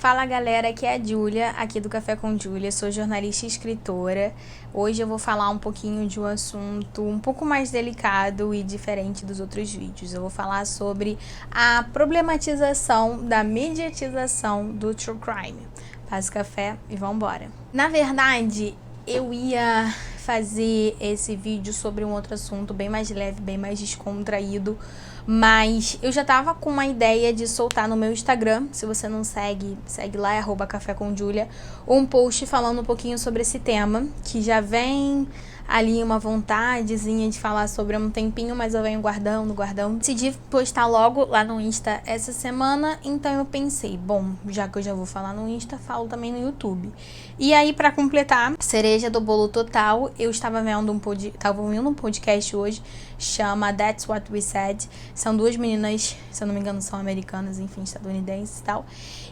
Fala galera, aqui é a Júlia, aqui do Café com Júlia, sou jornalista e escritora. Hoje eu vou falar um pouquinho de um assunto um pouco mais delicado e diferente dos outros vídeos. Eu vou falar sobre a problematização da mediatização do True Crime. Faz café e vambora. Na verdade, eu ia fazer esse vídeo sobre um outro assunto bem mais leve, bem mais descontraído, mas eu já tava com uma ideia de soltar no meu Instagram, se você não segue, segue lá, é @cafécomjulia, um post falando um pouquinho sobre esse tema, que já vem ali uma vontadezinha de falar sobre há um tempinho, mas eu venho guardando. Decidi postar logo lá no Insta essa semana, então eu pensei, bom, já que eu já vou falar no Insta, falo também no YouTube. E aí, pra completar, cereja do bolo total, eu estava vendo um podcast hoje, chama That's What We Said. São duas meninas, se eu não me engano, são americanas, enfim, estadunidenses e tal.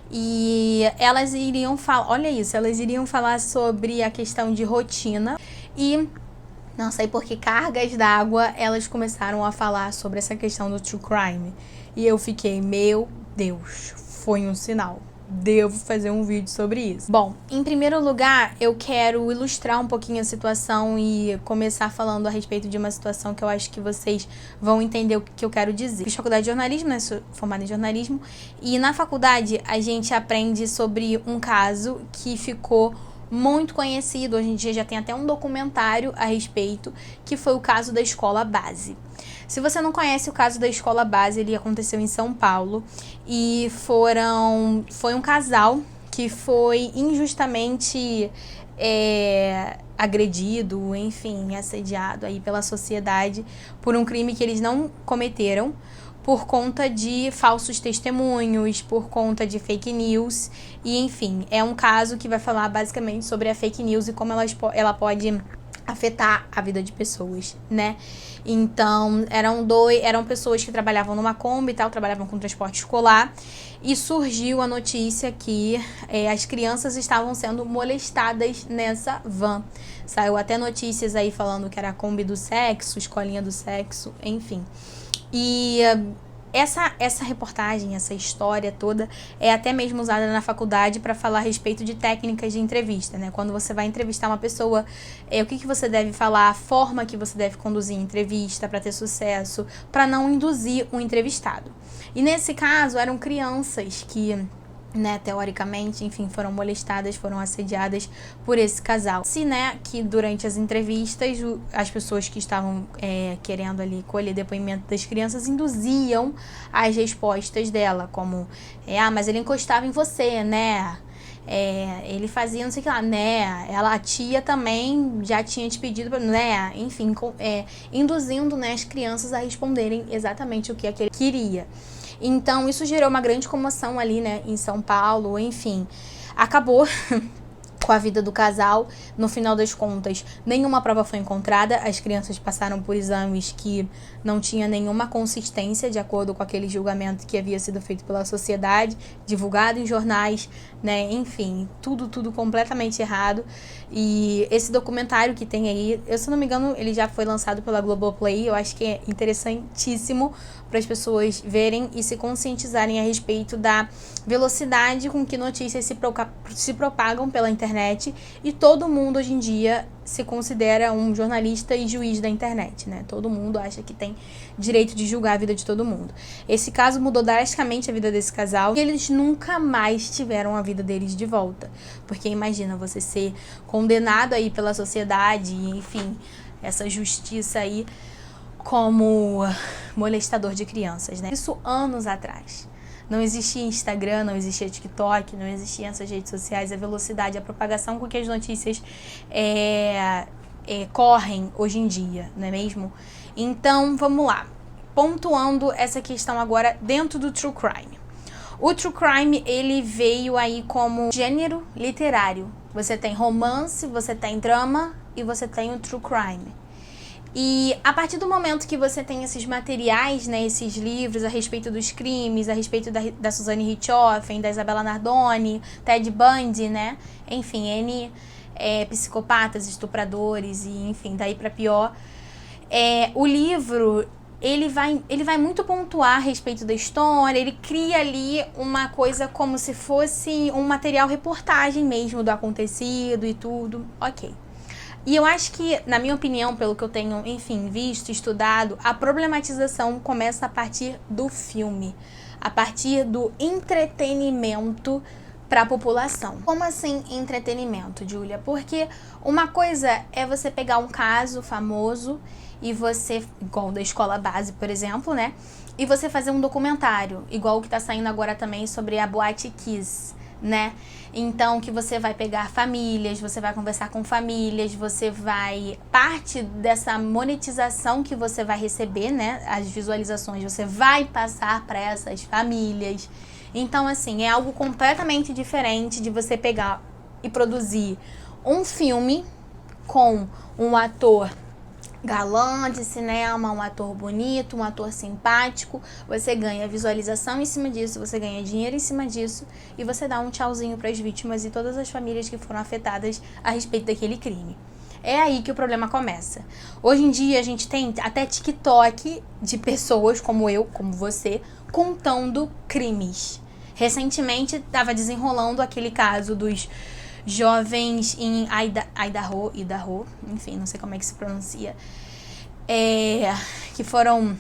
E elas iriam falar, olha isso, elas iriam falar sobre a questão de rotina e não sei por que cargas d'água elas começaram a falar sobre essa questão do true crime. E eu fiquei, meu Deus, foi um sinal. Devo fazer um vídeo sobre isso. Bom, em primeiro lugar, eu quero ilustrar um pouquinho a situação e começar falando a respeito de uma situação que eu acho que vocês vão entender o que eu quero dizer. Fiz faculdade de jornalismo, né? Sou formada em jornalismo. E na faculdade, a gente aprende sobre um caso que ficou muito conhecido, hoje em dia já tem até um documentário a respeito, que foi o caso da escola base. Se você não conhece o caso da escola base, ele aconteceu em São Paulo e foi um casal que foi injustamente agredido, enfim, assediado aí pela sociedade por um crime que eles não cometeram, por conta de falsos testemunhos, por conta de fake news, e enfim, é um caso que vai falar basicamente sobre a fake news e como ela pode afetar a vida de pessoas, né? Então, eram pessoas que trabalhavam numa Kombi e tal, trabalhavam com transporte escolar, e surgiu a notícia que as crianças estavam sendo molestadas nessa van. Saiu até notícias aí falando que era a Kombi do sexo, escolinha do sexo, enfim. E essa reportagem, essa história toda é até mesmo usada na faculdade para falar a respeito de técnicas de entrevista, né? Quando você vai entrevistar uma pessoa, o que você deve falar, a forma que você deve conduzir a entrevista para ter sucesso, para não induzir o entrevistado. E nesse caso, eram crianças que, né, teoricamente, enfim, foram molestadas, foram assediadas por esse casal. Se, né, que durante as entrevistas, as pessoas que estavam querendo ali colher depoimento das crianças induziam as respostas dela, como, mas ele encostava em você, né? Ele fazia não sei o que lá, né? A tia também já tinha te pedido, né? Enfim, induzindo, né, as crianças a responderem exatamente o que ele queria. Então, isso gerou uma grande comoção ali, né, em São Paulo, enfim. Acabou com a vida do casal. No final das contas, nenhuma prova foi encontrada. As crianças passaram por exames que não tinha nenhuma consistência de acordo com aquele julgamento que havia sido feito pela sociedade, divulgado em jornais, né? Enfim, tudo completamente errado. E esse documentário que tem aí, eu, se não me engano, ele já foi lançado pela Globoplay. Eu acho que é interessantíssimo para as pessoas verem e se conscientizarem a respeito da velocidade com que notícias se propagam pela internet, e todo mundo hoje em dia se considera um jornalista e juiz da internet, né? Todo mundo acha que tem direito de julgar a vida de todo mundo. Esse caso mudou drasticamente a vida desse casal e eles nunca mais tiveram a vida deles de volta. Porque imagina você ser condenado aí pela sociedade, enfim, essa justiça aí como molestador de crianças, né? Isso anos atrás. Não existia Instagram, não existia TikTok, não existiam essas redes sociais, a velocidade, a propagação com que as notícias correm hoje em dia, não é mesmo? Então, vamos lá. Pontuando essa questão agora dentro do True Crime. O True Crime, ele veio aí como gênero literário. Você tem romance, você tem drama e você tem o True Crime. E a partir do momento que você tem esses materiais, né, esses livros a respeito dos crimes, a respeito da Suzane Richthofen, da Isabella Nardoni, Ted Bundy, né, enfim, N psicopatas, estupradores e enfim, daí pra pior, o livro ele vai muito pontuar a respeito da história, ele cria ali uma coisa como se fosse um material reportagem mesmo do acontecido e tudo, ok. E eu acho que, na minha opinião, pelo que eu tenho, enfim, visto, estudado, a problematização começa a partir do filme, a partir do entretenimento para a população. Como assim entretenimento, Júlia? Porque uma coisa é você pegar um caso famoso e você, igual da escola base, por exemplo, né? E você fazer um documentário, igual o que tá saindo agora também sobre a Boate Kiss, né? Então, que você vai pegar famílias, você vai conversar com famílias, você vai... Parte dessa monetização que você vai receber, né? As visualizações, você vai passar para essas famílias. Então, assim, é algo completamente diferente de você pegar e produzir um filme com um ator galã de cinema, um ator bonito, um ator simpático, você ganha visualização em cima disso, você ganha dinheiro em cima disso e você dá um tchauzinho para as vítimas e todas as famílias que foram afetadas a respeito daquele crime. É aí que o problema começa. Hoje em dia a gente tem até TikTok de pessoas como eu, como você, contando crimes. Recentemente estava desenrolando aquele caso dos jovens em Idaho, enfim, não sei como é que se pronuncia, que foram,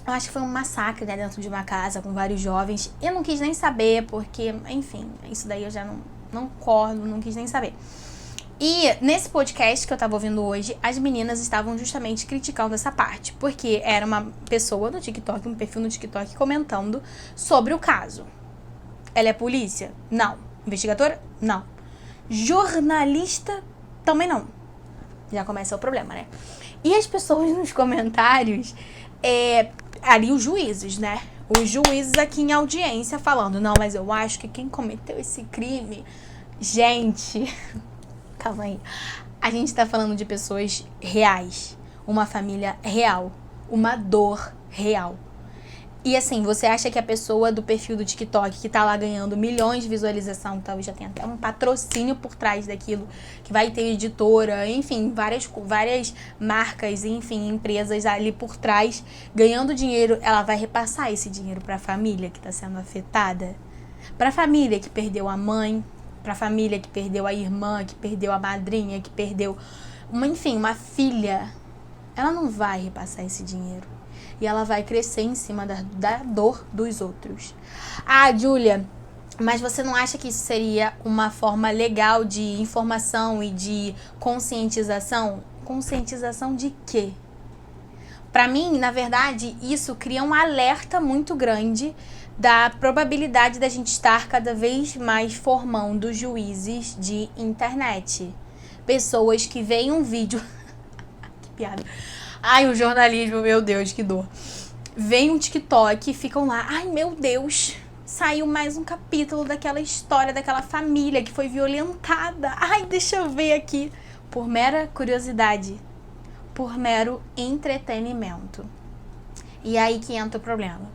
eu acho que foi um massacre, né, dentro de uma casa com vários jovens. Eu não quis nem saber, porque, enfim, isso daí eu já não concordo, não quis nem saber. E nesse podcast que eu tava ouvindo hoje, as meninas estavam justamente criticando essa parte, porque era uma pessoa no TikTok, um perfil no TikTok comentando sobre o caso. Ela é polícia? Não. Investigadora? Não. Jornalista? Também não. Já começa o problema, né? E as pessoas nos comentários, ali os juízes, né? Os juízes aqui em audiência falando, não, mas eu acho que quem cometeu esse crime... Gente, calma aí. A gente tá falando de pessoas reais. Uma família real. Uma dor real. E assim, você acha que a pessoa do perfil do TikTok que tá lá ganhando milhões de visualização, talvez já tenha até um patrocínio por trás daquilo, que vai ter editora, enfim, várias marcas, enfim, empresas ali por trás, ganhando dinheiro, ela vai repassar esse dinheiro pra família que tá sendo afetada? Pra família que perdeu a mãe, pra família que perdeu a irmã, que perdeu a madrinha, que perdeu, uma filha. Ela não vai repassar esse dinheiro. E ela vai crescer em cima da dor dos outros. Ah, Júlia, mas você não acha que isso seria uma forma legal de informação e de conscientização? Conscientização de quê? Pra mim, na verdade, isso cria um alerta muito grande da probabilidade da gente estar cada vez mais formando juízes de internet. Pessoas que veem um vídeo... Que piada. Ai, o jornalismo, meu Deus, que dor. Vem um TikTok e ficam lá. Ai, meu Deus, saiu mais um capítulo daquela história, daquela família que foi violentada. Ai, deixa eu ver aqui. Por mera curiosidade. Por mero entretenimento. E aí que entra o problema.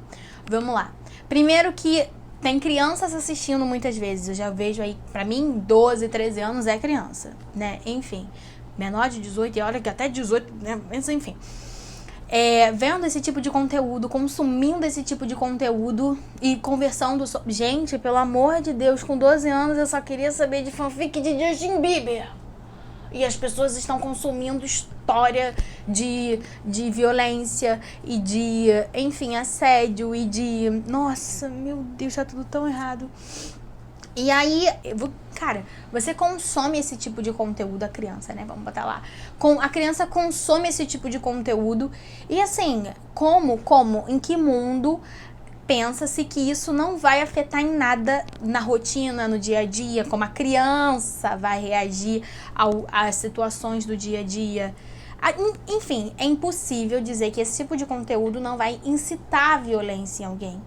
Vamos lá. Primeiro que tem crianças assistindo muitas vezes. Eu já vejo aí, pra mim, 12, 13 anos é criança, né? Enfim... menor de 18, e olha que até 18, né? Mas enfim. Vendo esse tipo de conteúdo, consumindo esse tipo de conteúdo e conversando sobre... Gente, pelo amor de Deus, com 12 anos eu só queria saber de fanfic de Justin Bieber. E as pessoas estão consumindo história de violência e de, enfim, assédio e de... Nossa, meu Deus, tá tudo tão errado. E aí, cara, você consome esse tipo de conteúdo, a criança, né? Vamos botar lá. A criança consome esse tipo de conteúdo. E assim, em que mundo pensa-se que isso não vai afetar em nada na rotina, no dia a dia? Como a criança vai reagir às situações do dia a dia? Enfim, é impossível dizer que esse tipo de conteúdo não vai incitar a violência em alguém.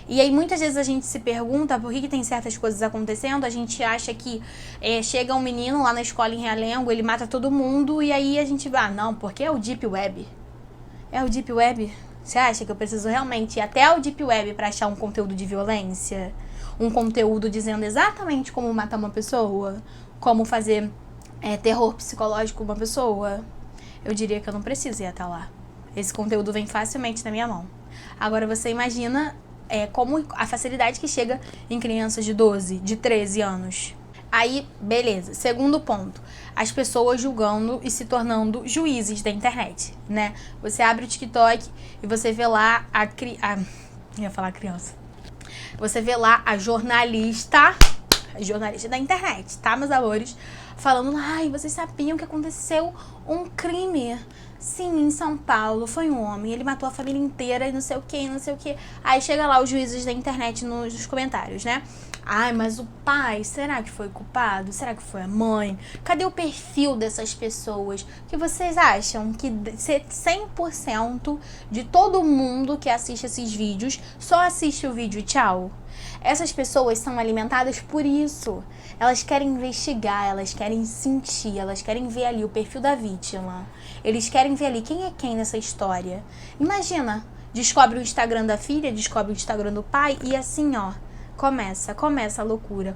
E aí muitas vezes a gente se pergunta por que tem certas coisas acontecendo. A gente acha que chega um menino lá na escola em Realengo, ele mata todo mundo, e aí a gente vai, não, porque é o Deep Web. É o Deep Web? Você acha que eu preciso realmente ir até o Deep Web pra achar um conteúdo de violência? Um conteúdo dizendo exatamente como matar uma pessoa? Como fazer terror psicológico com uma pessoa? Eu diria que eu não preciso ir até lá. Esse conteúdo vem facilmente na minha mão. Agora você imagina como a facilidade que chega em crianças de 12, de 13 anos. Aí, beleza. Segundo ponto, as pessoas julgando e se tornando juízes da internet, né? Você abre o TikTok e você vê lá ia falar criança. Você vê lá a jornalista da internet, tá, meus amores? Falando, ai, vocês sabiam que aconteceu um crime? Sim, em São Paulo, foi um homem, ele matou a família inteira e não sei o que, não sei o que. Aí chega lá os juízes da internet nos comentários, né? Ai, mas o pai, será que foi culpado? Será que foi a mãe? Cadê o perfil dessas pessoas? Que vocês acham que 100% de todo mundo que assiste esses vídeos só assiste o vídeo e tchau? Essas pessoas são alimentadas por isso. Elas querem investigar, elas querem sentir, elas querem ver ali o perfil da vítima. Eles querem ver ali quem é quem nessa história. Imagina, descobre o Instagram da filha, descobre o Instagram do pai e assim, ó, começa a loucura.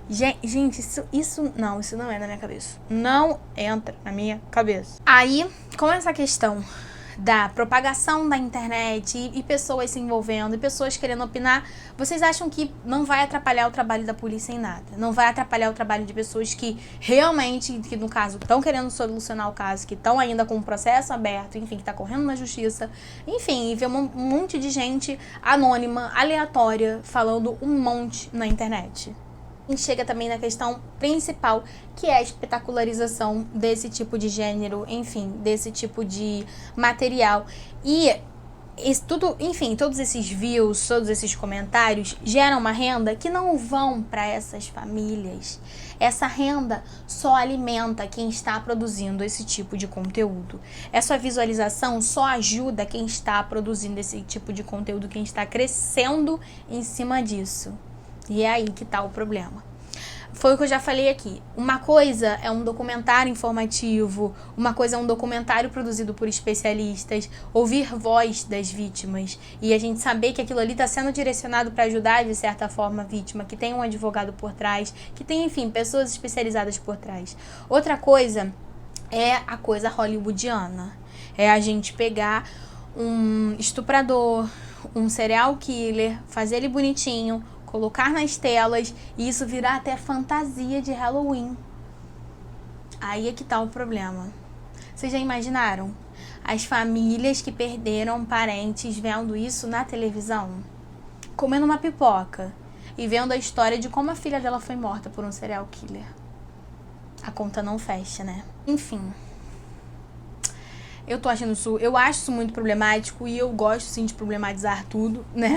Gente, isso não é na minha cabeça. Não entra na minha cabeça. Aí, com essa questão da propagação da internet e pessoas se envolvendo e pessoas querendo opinar, vocês acham que não vai atrapalhar o trabalho da polícia em nada? Não vai atrapalhar o trabalho de pessoas que realmente, que no caso, estão querendo solucionar o caso, que estão ainda com o processo aberto, enfim, que está correndo na justiça, enfim, e ver um monte de gente anônima, aleatória, falando um monte na internet. E chega também na questão principal, que é a espetacularização desse tipo de gênero, enfim, desse tipo de material. E isso tudo, enfim, todos esses views, todos esses comentários geram uma renda que não vão para essas famílias. Essa renda só alimenta quem está produzindo esse tipo de conteúdo. Essa visualização só ajuda quem está produzindo esse tipo de conteúdo, quem está crescendo em cima disso. E é aí que tá o problema. Foi o que eu já falei aqui. Uma coisa é um documentário informativo, uma coisa é um documentário produzido por especialistas, ouvir voz das vítimas e a gente saber que aquilo ali está sendo direcionado para ajudar, de certa forma, a vítima, que tem um advogado por trás, que tem, enfim, pessoas especializadas por trás. Outra coisa é a coisa hollywoodiana. É a gente pegar um estuprador, um serial killer, fazer ele bonitinho, colocar nas telas e isso virar até fantasia de Halloween. Aí é que tá o problema. Vocês já imaginaram? As famílias que perderam parentes vendo isso na televisão? Comendo uma pipoca e vendo a história de como a filha dela foi morta por um serial killer. A conta não fecha, né? Enfim. Eu acho isso muito problemático e eu gosto sim de problematizar tudo, né?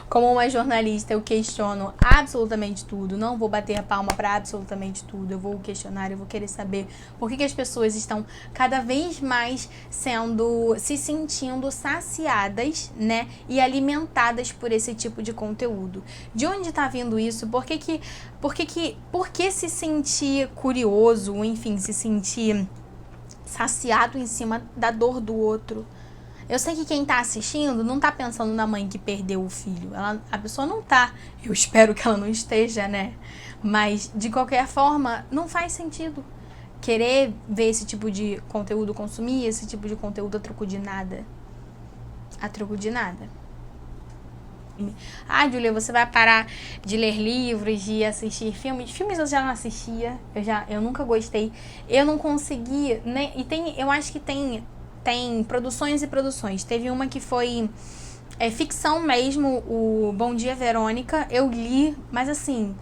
Como uma jornalista, eu questiono absolutamente tudo. Não vou bater a palma para absolutamente tudo. Eu vou questionar, eu vou querer saber por que as pessoas estão cada vez mais se sentindo saciadas, né? E alimentadas por esse tipo de conteúdo. De onde tá vindo isso? Por que se sentir curioso, enfim, se sentir saciado em cima da dor do outro? Eu sei que quem tá assistindo não tá pensando na mãe que perdeu o filho. A pessoa não tá. Eu espero que ela não esteja, né? Mas, de qualquer forma, não faz sentido querer ver esse tipo de conteúdo, consumir esse tipo de conteúdo a troco de nada. A troco de nada. Ah, Julia, você vai parar de ler livros, de assistir filmes? Filmes eu já não assistia, eu nunca gostei. Eu não consegui, né? Eu acho que tem produções e produções. Teve uma que foi ficção mesmo, o Bom Dia, Verônica. Eu li, mas assim,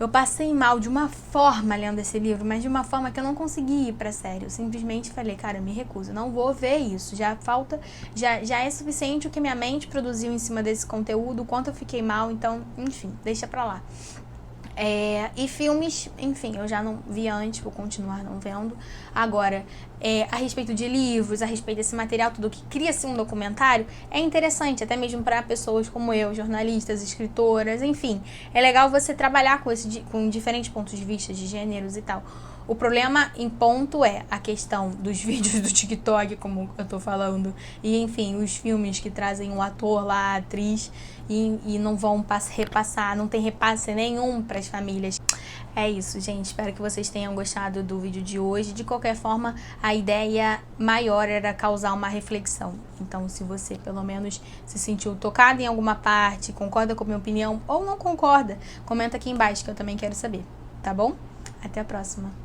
eu passei mal de uma forma lendo esse livro, mas de uma forma que eu não consegui ir pra série. Eu simplesmente falei, cara, eu me recuso, não vou ver isso. Já é suficiente o que minha mente produziu em cima desse conteúdo, o quanto eu fiquei mal, então, enfim, deixa pra lá. E filmes, enfim, eu já não vi antes, vou continuar não vendo. Agora, a respeito de livros, a respeito desse material, tudo que cria-se um documentário, é interessante, até mesmo para pessoas como eu, jornalistas, escritoras, enfim. É legal você trabalhar com diferentes pontos de vista, de gêneros e tal. O problema em ponto é a questão dos vídeos do TikTok, como eu tô falando, e enfim, os filmes que trazem um ator lá, a atriz, e não vão repassar, não tem repasse nenhum para as famílias. É isso, gente. Espero que vocês tenham gostado do vídeo de hoje. De qualquer forma, a ideia maior era causar uma reflexão. Então, se você pelo menos se sentiu tocado em alguma parte, concorda com a minha opinião ou não concorda, comenta aqui embaixo que eu também quero saber, tá bom? Até a próxima.